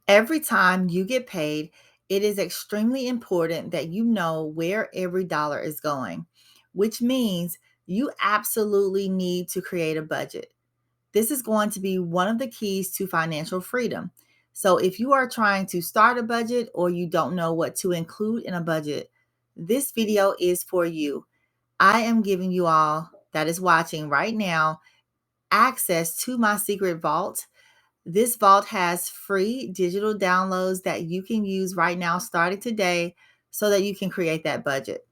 Every time you get paid, it is extremely important that you know where every dollar is going, which means you absolutely need to create a budget. This is going to be one of the keys to financial freedom. So, if you are trying to start a budget or you don't know what to include in a budget, this video is for you. I am giving you all that is watching right now access to my secret vault. This vault has free digital downloads that you can use right now, starting today, so that you can create that budget.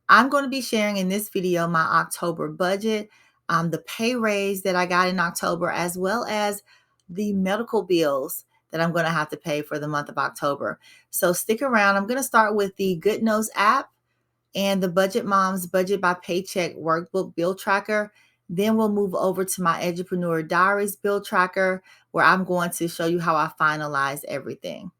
I'm going to be sharing in this video my October budget, the pay raise that I got in October, as well as the medical bills that I'm going to have to pay for the month of October. So stick around. I'm going to start with the Good Notes app and the Budget Moms Budget by Paycheck Workbook Bill Tracker. Then we'll move over to my Edupreneur Diaries Bill Tracker, where I'm going to show you how I finalize everything.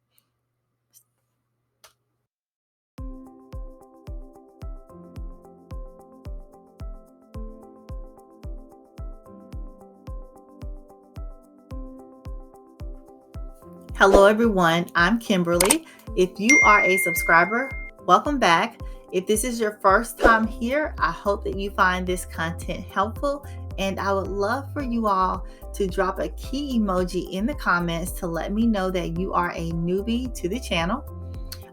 Hello, everyone. I'm Kimberly. If you are a subscriber, welcome back. If this is your first time here, I hope that you find this content helpful, and I would love for you all to drop a key emoji in the comments to let me know that you are a newbie to the channel.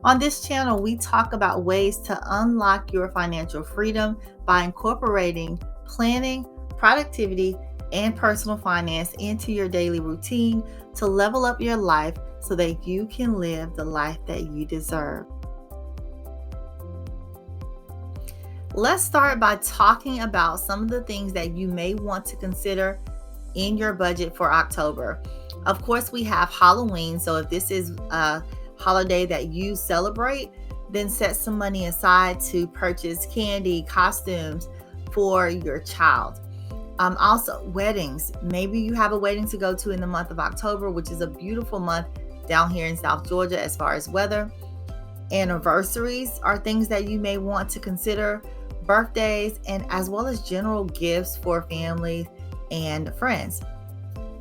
On this channel, we talk about ways to unlock your financial freedom by incorporating planning, productivity, and personal finance into your daily routine to level up your life so that you can live the life that you deserve. Let's start by talking about some of the things that you may want to consider in your budget for October. Of course, we have Halloween, so if this is a holiday that you celebrate, then set some money aside to purchase candy, costumes for your child. Also, weddings. Maybe you have a wedding to go to in the month of October, which is a beautiful month down here in South Georgia as far as weather. Anniversaries are things that you may want to consider, birthdays, and as well as general gifts for family and friends.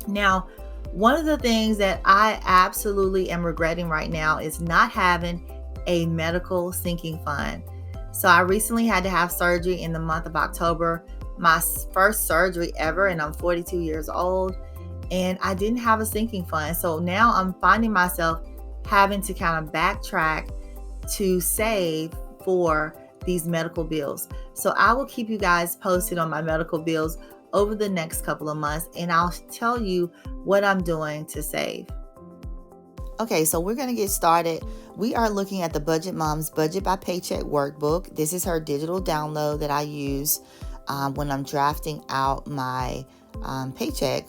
Now, one of the things that I absolutely am regretting right now is not having a medical sinking fund. So I recently had to have surgery in the month of October, my first surgery ever, and I'm 42 years old, and I didn't have a sinking fund. So now I'm finding myself having to kind of backtrack to save for these medical bills. So I will keep you guys posted on my medical bills over the next couple of months, and I'll tell you what I'm doing to save. Okay, so we're going to get started. We are looking at the Budget Mom's Budget by Paycheck Workbook. This is her digital download that I use when I'm drafting out my paycheck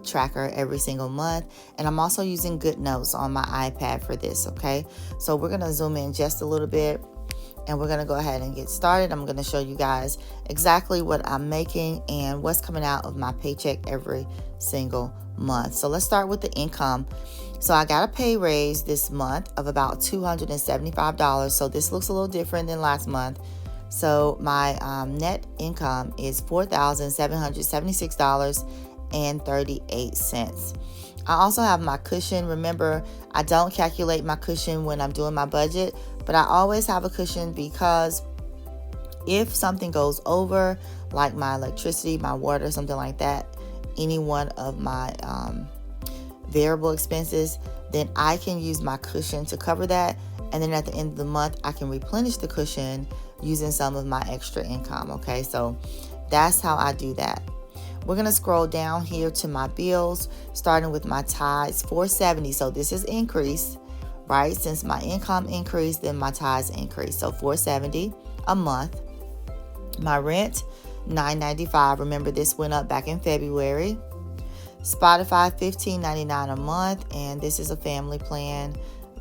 tracker every single month. And I'm also using Good Notes on my iPad for this, okay? So we're going to zoom in just a little bit, and we're going to go ahead and get started. I'm going to show you guys exactly what I'm making and what's coming out of my paycheck every single month. So let's start with the income. So I got a pay raise this month of about $275. So this looks a little different than last month. So my net income is $4,776.38. I also have my cushion. Remember, I don't calculate my cushion when I'm doing my budget, but I always have a cushion because if something goes over, like my electricity, my water, something like that, any one of my variable expenses, then I can use my cushion to cover that. And then at the end of the month, I can replenish the cushion using some of my extra income. Okay, so that's how I do that. We're going to scroll down here to my bills, starting with my tithes, $470. So this is increased, right? Since my income increased, then my tithes increased. So $470 a month. My rent, $995. Remember, this went up back in February. Spotify, $15.99 a month, and this is a family plan.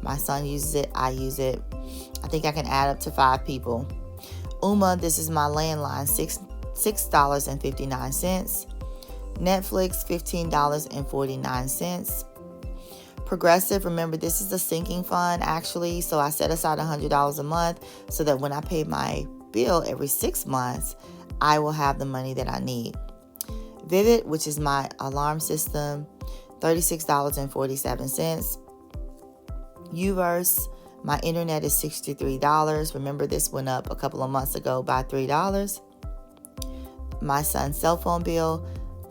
My son uses it, I use it. I think I can add up to 5 people. Uma, this is my landline, $6.59. Netflix, $15.49. Progressive, remember, this is a sinking fund actually, so I set aside $100 a month so that when I pay my bill every 6 months, I will have the money that I need. Vivid, which is my alarm system, $36.47. Uverse, my internet is $63. Remember, this went up a couple of months ago by $3. My son's cell phone bill,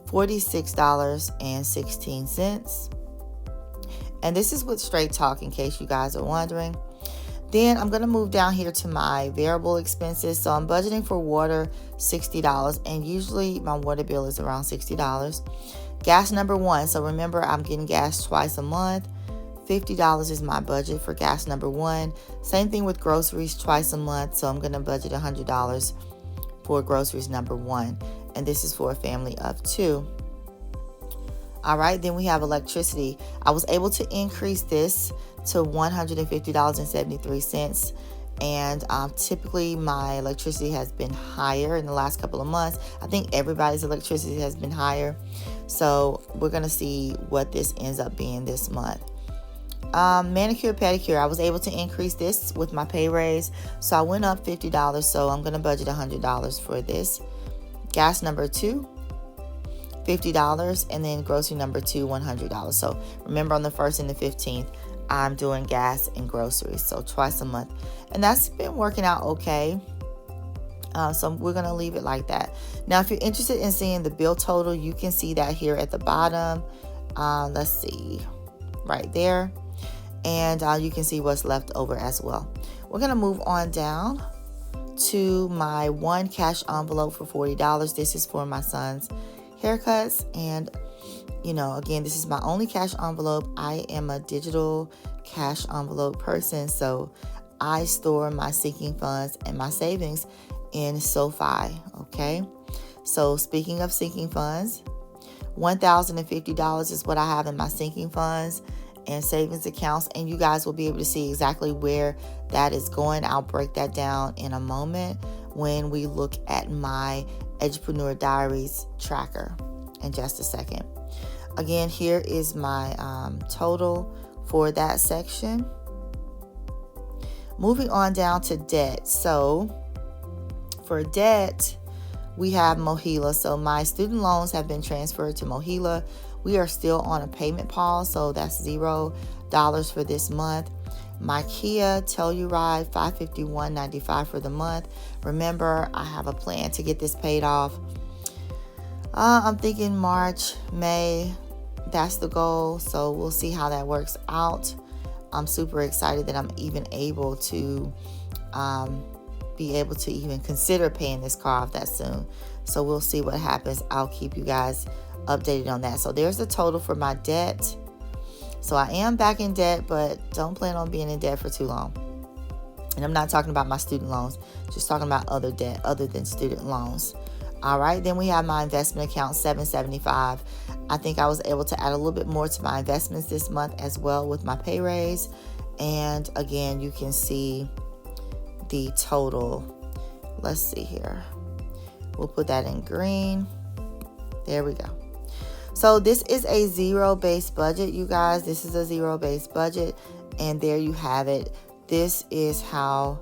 $46.16. And this is with Straight Talk, in case you guys are wondering. Then I'm going to move down here to my variable expenses. So I'm budgeting for water, $60. And usually my water bill is around $60. Gas number one. So remember, I'm getting gas twice a month. $50 is my budget for gas number one. Same thing with groceries, twice a month. So I'm going to budget $100 for groceries number one. And this is for a family of 2. All right, then we have electricity. I was able to increase this to $150.73. And typically my electricity has been higher in the last couple of months. I think everybody's electricity has been higher. So we're going to see what this ends up being this month. Manicure, pedicure. I was able to increase this with my pay raise. So I went up $50. So I'm going to budget $100 for this. Gas number 2. $50, and then grocery number 2, $100. So remember, on the 1st and the 15th, I'm doing gas and groceries, so twice a month, and that's been working out okay. So we're gonna leave it like that. Now, if you're interested in seeing the bill total, you can see that here at the bottom. Let's see, right there, and you can see what's left over as well. We're gonna move on down to my one cash envelope for $40. This is for my son's haircuts, and again, this is my only cash envelope. I am a digital cash envelope person, so I store my sinking funds and my savings in SoFi. Okay, so speaking of sinking funds, $1,050 is what I have in my sinking funds and savings accounts, and you guys will be able to see exactly where that is going. I'll break that down in a moment when we look at my Edupreneur Diaries tracker in just a second. Again, here is my total for that section. Moving on down to debt. So for debt, we have Mohila. So my student loans have been transferred to Mohila. We are still on a payment pause, so that's $0 for this month. My Kia Telluride, $551.95 for the month. Remember, I have a plan to get this paid off. I'm thinking March, May. That's the goal. So we'll see how that works out. I'm super excited that I'm even able to be able to even consider paying this car off that soon. So we'll see what happens. I'll keep you guys updated on that. So there's the total for my debt. So I am back in debt, but don't plan on being in debt for too long. And I'm not talking about my student loans, just talking about other debt other than student loans. All right, then we have my investment account, $775. I think I was able to add a little bit more to my investments this month as well with my pay raise. And again, you can see the total. Let's see here. We'll put that in green. There we go. So this is a zero-based budget, you guys. This is a zero-based budget, and there you have it. This is how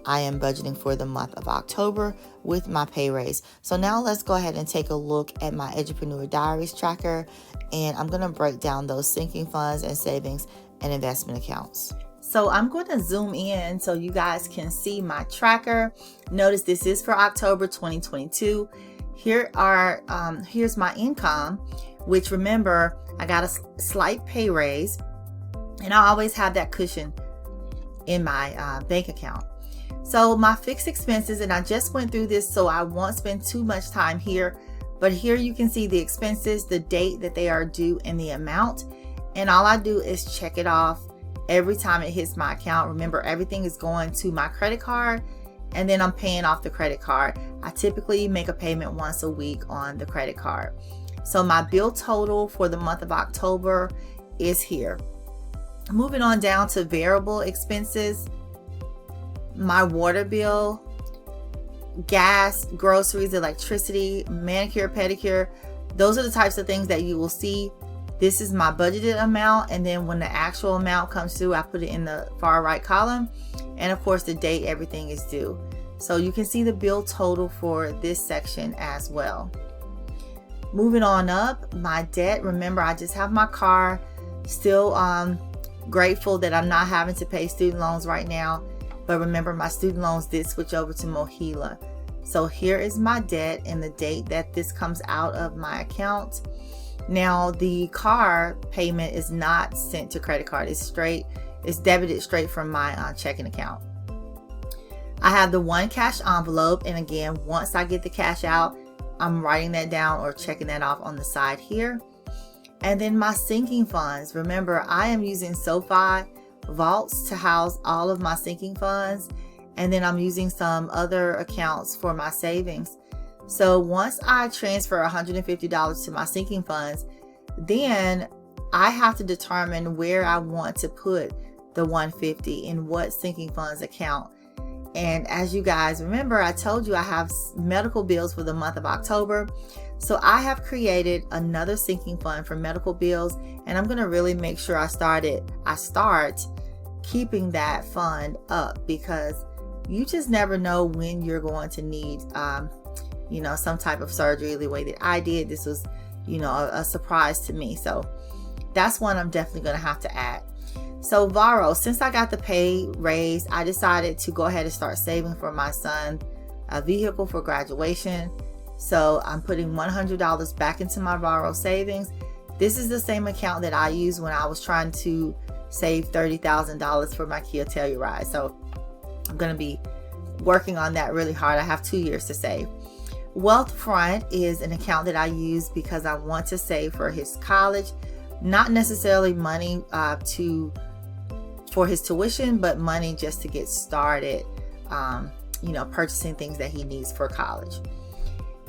I am budgeting for the month of October with my pay raise. So now let's go ahead and take a look at my Edupreneur Diaries tracker, and I'm going to break down those sinking funds and savings and investment accounts. So I'm going to zoom in so you guys can see my tracker. Notice this is for October 2022. Here's my income, which, remember, I got a slight pay raise, and I always have that cushion in my bank account. So my fixed expenses, and I just went through this, so I won't spend too much time here, but here you can see the expenses, the date that they are due, and the amount. And all I do is check it off every time it hits my account. Remember, everything is going to my credit card, and then I'm paying off the credit card. I typically make a payment once a week on the credit card. So my bill total for the month of October is here. Moving on down to variable expenses, my water bill, gas, groceries, electricity, manicure, pedicure. Those are the types of things that you will see. This is my budgeted amount, and then when the actual amount comes through, I put it in the far right column, and of course the date everything is due. So you can see the bill total for this section as well. Moving on up, my debt. Remember, I just have my car. Still grateful that I'm not having to pay student loans right now. But remember, my student loans did switch over to Mohila. So here is my debt and the date that this comes out of my account. Now, the car payment is not sent to credit card. It's debited straight from my checking account. I have the one cash envelope. And again, once I get the cash out, I'm writing that down or checking that off on the side here. And then my sinking funds. Remember, I am using SoFi vaults to house all of my sinking funds. And then I'm using some other accounts for my savings. So once I transfer $150 to my sinking funds, then I have to determine where I want to put the $150 in what sinking funds account. And as you guys remember, I told you I have medical bills for the month of October. So I have created another sinking fund for medical bills, and I'm going to really make sure I start keeping that fund up, because you just never know when you're going to need, some type of surgery. The way that I did, this was, a surprise to me. So that's one I'm definitely going to have to add. So Varo, since I got the pay raise, I decided to go ahead and start saving for my son a vehicle for graduation. So I'm putting $100 back into my Varo savings. This is the same account that I used when I was trying to save $30,000 for my Kia Telluride. So I'm going to be working on that really hard. I have 2 years to save. Wealthfront is an account that I use because I want to save for his college, not necessarily money for his tuition, but money just to get started, purchasing things that he needs for college.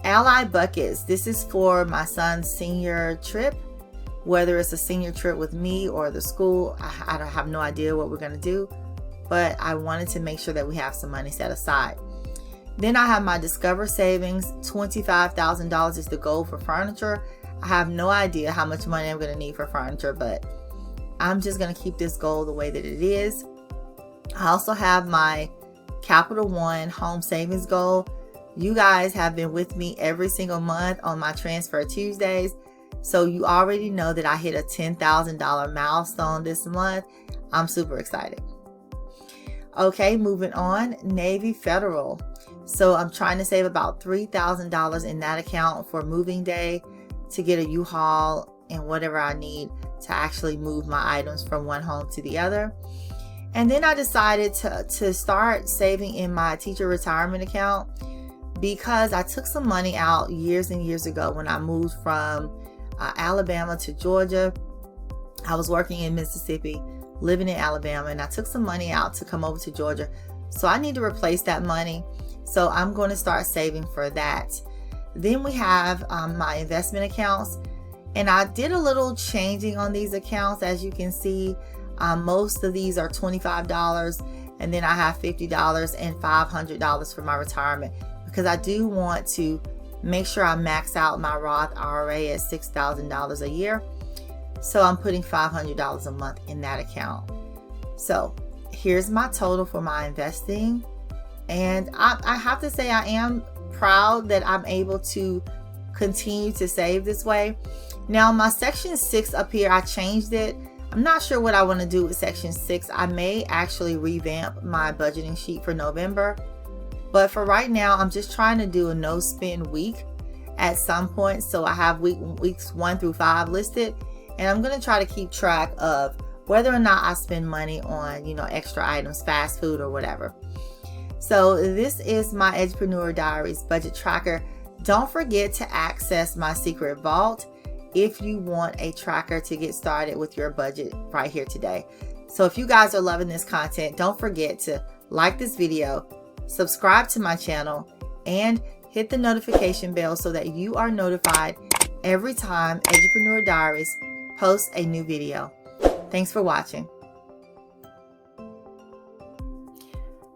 Ally Buckets. This is for my son's senior trip, whether it's a senior trip with me or the school. I don't have no idea what we're going to do, but I wanted to make sure that we have some money set aside. Then I have my Discover savings. $25,000 is the goal for furniture. I have no idea how much money I'm going to need for furniture, but I'm just going to keep this goal the way that it is. I also have my Capital One home savings goal. You guys have been with me every single month on my Transfer Tuesdays, so you already know that I hit a $10,000 milestone this month. I'm super excited. Okay, moving on. Navy Federal. So I'm trying to save about $3,000 in that account for moving day, to get a U-Haul and whatever I need to actually move my items from one home to the other. And then I decided to start saving in my teacher retirement account, because I took some money out years and years ago when I moved from Alabama to Georgia. I was working in Mississippi, living in Alabama, and I took some money out to come over to Georgia. So I need to replace that money. So I'm going to start saving for that. Then we have my investment accounts, and I did a little changing on these accounts. As you can see, most of these are $25, and then I have $50 and $500 for my retirement, because I do want to make sure I max out my Roth IRA at $6,000 a year. So I'm putting $500 a month in that account. So here's my total for my investing. And I have to say, I am proud that I'm able to continue to save this way. Now, my section 6 up here, I changed it. I'm not sure what I want to do with section 6. I may actually revamp my budgeting sheet for November. But for right now, I'm just trying to do a no spend week at some point. So I have weeks 1 through 5 listed. And I'm going to try to keep track of whether or not I spend money on, extra items, fast food or whatever. So this is my Edupreneur Diaries budget tracker. Don't forget to access my secret vault if you want a tracker to get started with your budget right here today. So if you guys are loving this content, don't forget to like this video, subscribe to my channel, and hit the notification bell so that you are notified every time Edupreneur Diaries posts a new video. Thanks for watching.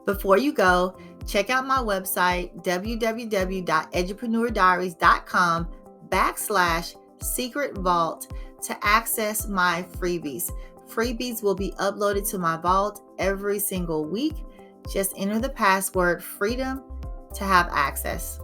Before you go, check out my website, www.edupreneurdiaries.com/secret vault to access my freebies. Freebies will be uploaded to my vault every single week. Just enter the password FREEDOM to have access.